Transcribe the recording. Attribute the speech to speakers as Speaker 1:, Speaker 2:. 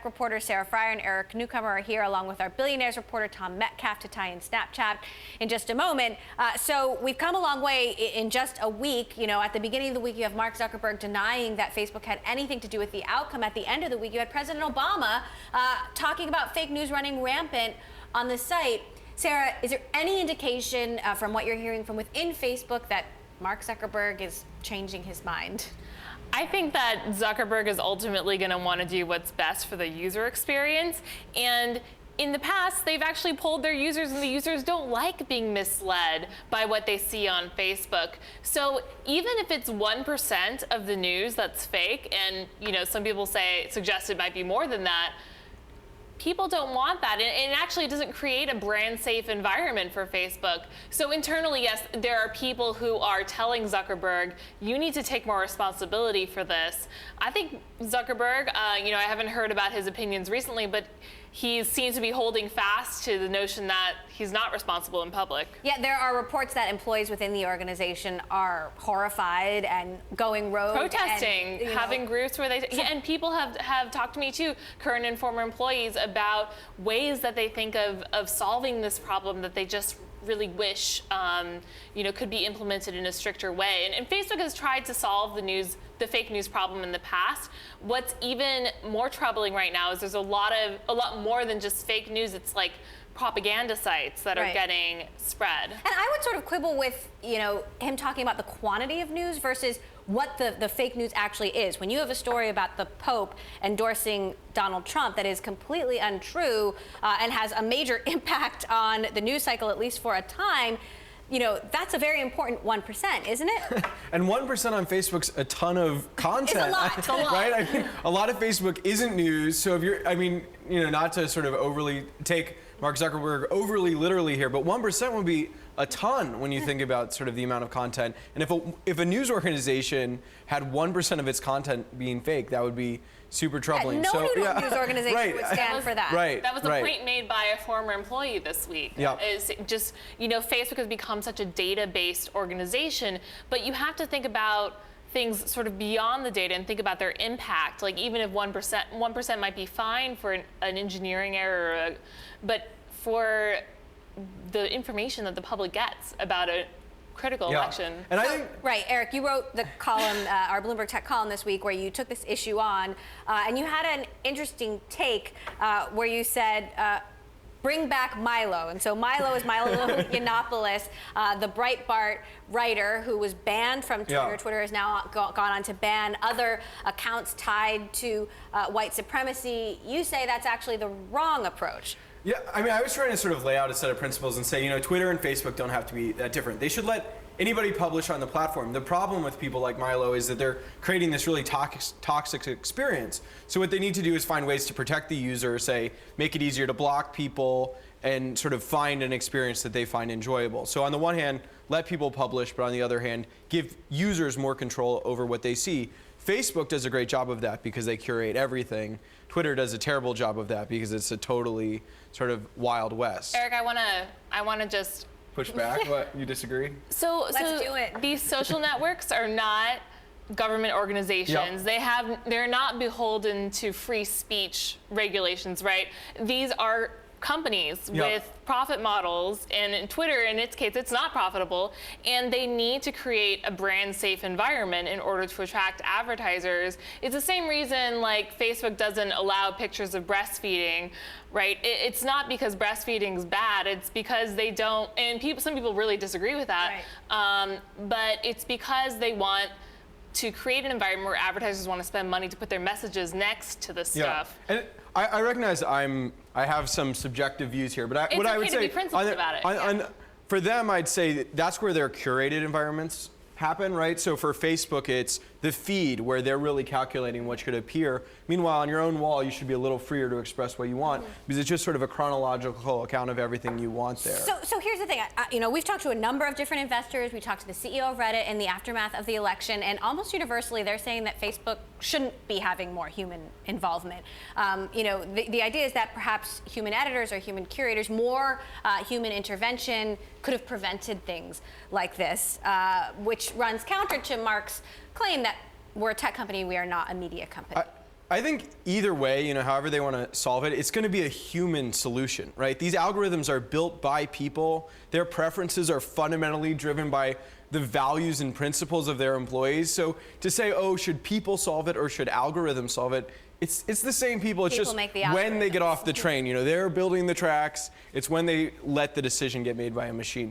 Speaker 1: Reporter Sarah Fryer and Eric Newcomer are here, along with our billionaires reporter Tom Metcalf, to tie in Snapchat in just a moment. So we've come a long way in just a week. You know, at the beginning of the week, you have Mark Zuckerberg denying that Facebook had anything to do with the outcome. At the end of the week, you had President Obama talking about fake news running rampant on the site. Sarah, is there any indication from what you're hearing from within Facebook that Mark Zuckerberg is changing his mind?
Speaker 2: I think that Zuckerberg is ultimately going to want to do what's best for the user experience. And in the past, they've actually polled their users, and the users don't like being misled by what they see on Facebook. So even if it's 1% of the news that's fake, and some people suggest it might be more than that, people don't want that, and actually it doesn't create a brand safe environment for Facebook. So internally, yes, there are people who are telling Zuckerberg, you need to take more responsibility for this. I think Zuckerberg, I haven't heard about his opinions recently, but he seems to be holding fast to the notion that he's not responsible in public.
Speaker 1: Yeah, there are reports that employees within the organization are horrified and going rogue.
Speaker 2: Protesting,
Speaker 1: and,
Speaker 2: having groups where they... Yeah, and people have talked to me too, current and former employees, about ways that they think of solving this problem that they just really wish could be implemented in a stricter way. And Facebook has tried to solve the fake news problem in the past. What's even more troubling right now is there's a lot more than just fake news. It's like propaganda sites that are getting spread. And
Speaker 1: I would sort of quibble with him talking about the quantity of news versus what the fake news actually is. When you have a story about the Pope endorsing Donald Trump that is completely untrue and has a major impact on the news cycle, at least for a time, that's a very important 1%, isn't it?
Speaker 3: And 1% on Facebook's a ton of content.
Speaker 1: It's a lot. It's a lot.
Speaker 3: Right? I mean, a lot of Facebook isn't news. So if you're, not to sort of overly take Mark Zuckerberg overly literally here, but 1% would be a ton when you think about sort of the amount of content. And if a news organization had 1% of its content being fake, that would be super troubling.
Speaker 1: Yeah, no news organization would stand for that.
Speaker 3: Right.
Speaker 2: That was a point made by a former employee this week.
Speaker 3: Yeah.
Speaker 2: Is just, Facebook has become such a data-based organization, but you have to think about things sort of beyond the data and think about their impact. Like even if 1% might be fine for an engineering error, but for the information that the public gets about a critical election.
Speaker 3: And I think,
Speaker 1: right, Eric, you wrote the column, our Bloomberg Tech column this week, where you took this issue on, and you had an interesting take where you said, bring back Milo. And so Milo is Milo Yiannopoulos, the Breitbart writer who was banned from Twitter.
Speaker 3: Yeah.
Speaker 1: Twitter has now gone on to ban other accounts tied to white supremacy. You say that's actually the wrong approach.
Speaker 3: Yeah, I was trying to sort of lay out a set of principles and say, Twitter and Facebook don't have to be that different. They should let anybody publish on the platform. The problem with people like Milo is that they're creating this really toxic experience. So what they need to do is find ways to protect the user, say, make it easier to block people, and sort of find an experience that they find enjoyable. So on the one hand, let people publish, but on the other hand, give users more control over what they see. Facebook does a great job of that because they curate everything. Twitter does a terrible job of that because it's a totally sort of Wild West.
Speaker 2: Eric, I wanna just
Speaker 3: push back. What, you disagree?
Speaker 1: Let's do it.
Speaker 2: These social networks are not government organizations.
Speaker 3: Yep.
Speaker 2: They're not beholden to free speech regulations, right? These are companies with profit models, and in Twitter, in its case, it's not profitable, and they need to create a brand safe environment in order to attract advertisers. It's the same reason like Facebook doesn't allow pictures of breastfeeding, right? It's not because breastfeeding's bad, it's because they don't, and some people really disagree with that, but it's because they want to create an environment where advertisers want to spend money to put their messages next to this stuff.
Speaker 3: And I recognize I have some subjective views here, but what I would say,
Speaker 2: be principled about it.
Speaker 3: For them, I'd say that's where their curated environments happen, right? So for Facebook, it's the feed where they're really calculating what should appear. Meanwhile, on your own wall, you should be a little freer to express what you want because it's just sort of a chronological account of everything you want there.
Speaker 1: So here's the thing. We've talked to a number of different investors. We talked to the CEO of Reddit in the aftermath of the election, and almost universally, they're saying that Facebook shouldn't be having more human involvement. The idea is that perhaps human editors or human curators, more human intervention could have prevented things like this, which runs counter to Mark's claim that we're a tech company, we are not a media company.
Speaker 3: I think either way, however they want to solve it, it's going to be a human solution, right? These algorithms are built by people. Their preferences are fundamentally driven by the values and principles of their employees. So to say, oh, should people solve it or should algorithms solve it? It's the same people. It's
Speaker 1: People
Speaker 3: just
Speaker 1: make the
Speaker 3: when they get
Speaker 1: algorithms.
Speaker 3: off the train. They're building the tracks. It's when they let the decision get made by a machine.